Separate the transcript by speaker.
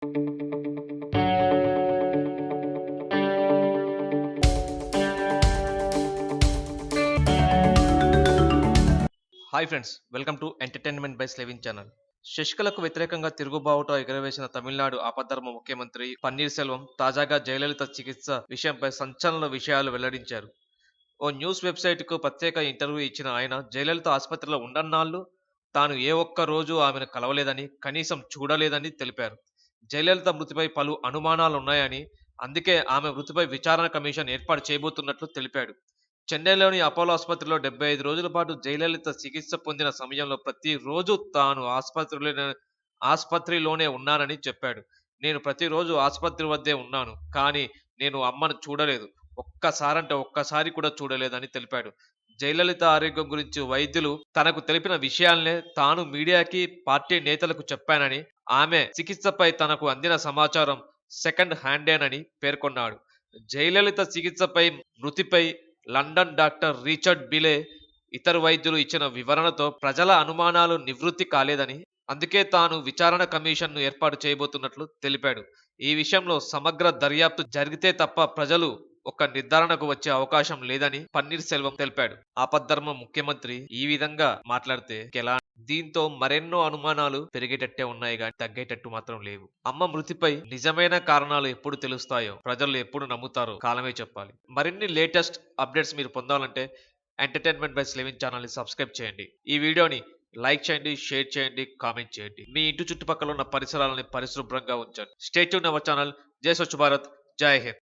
Speaker 1: Hi friends, welcome to entertainment by Slevin channel. శశికళకు వ్యతిరేకంగా తిరుగుబావుట ఎగరవేసిన తమిళనాడు ఆపద్ధర్మ ముఖ్యమంత్రి పన్నీర్ సెల్వం తాజాగా జయలలిత చికిత్స విషయంపై సంచలన విషయాలు వెల్లడించారు. ఓ న్యూస్ వెబ్సైట్కు ప్రత్యేక ఇంటర్వ్యూ ఇచ్చిన ఆయన జయలలిత ఆసుపత్రిలో ఉన్నన్నాళ్ళు తాను ఏ ఒక్క రోజు ఆమెను కలవలేదని, కనీసం చూడలేదని తెలిపారు. జయలలిత మృతిపై పలు అనుమానాలున్నాయని, అందుకే ఆమె మృతిపై విచారణ కమిషన్ ఏర్పాటు చేయబోతున్నట్లు తెలిపాడు. చెన్నైలోని అపోలో ఆసుపత్రిలో 75 రోజుల పాటు జయలలిత చికిత్స పొందిన సమయంలో ప్రతిరోజు తాను ఆసుపత్రిలోనే ఉన్నానని చెప్పాడు. నేను ప్రతిరోజు ఆసుపత్రి వద్దే ఉన్నాను. కానీ నేను అమ్మను చూడలేదు. ఒక్కసారంటే ఒక్కసారి కూడా చూడలేదని తెలిపాడు. జయలలిత ఆరోగ్యం గురించి వైద్యులు తనకు తెలిపిన విషయాలనే తాను మీడియాకి, పార్టీ నేతలకు చెప్పానని, ఆమె చికిత్సపై తనకు అందిన సమాచారం సెకండ్ హ్యాండేనని పేర్కొన్నాడు. జయలలిత చికిత్సపై, మృతిపై లండన్ డాక్టర్ రిచర్డ్ బిలే, ఇతర వైద్యులు ఇచ్చిన వివరణతో ప్రజల అనుమానాలు నివృత్తి కాలేదని, అందుకే తాను విచారణ కమిషన్ను ఏర్పాటు చేయబోతున్నట్లు తెలిపాడు. ఈ విషయంలో సమగ్ర దర్యాప్తు జరిగితే తప్ప ప్రజలు ఒక నిర్ధారణకు వచ్చే అవకాశం లేదని పన్నీర్ సెల్వం తెలిపాడు. ఆపద్ధర్మ ముఖ్యమంత్రి ఈ విధంగా మాట్లాడితే ఎలా? దీంతో మరెన్నో అనుమానాలు పెరిగేటట్టే ఉన్నాయి గాని తగ్గేటట్టు మాత్రం లేవు. అమ్మ మృతిపై నిజమైన కారణాలు ఎప్పుడు తెలుస్తాయో, ప్రజలు ఎప్పుడు నమ్ముతారో కాలమే చెప్పాలి. మరిన్ని లేటెస్ట్ అప్డేట్స్ మీరు పొందాలంటే ఎంటర్టైన్మెంట్ బై స్లెవిన్ ఛానల్ని సబ్స్క్రైబ్ చేయండి. ఈ వీడియోని లైక్ చేయండి, షేర్ చేయండి, కామెంట్ చేయండి. మీ ఇంటి చుట్టుపక్కల ఉన్న పరిసరాలని పరిశుభ్రంగా ఉంచండి. Stay tune our channel. జై స్వచ్ఛ భారత్, జై హింద్.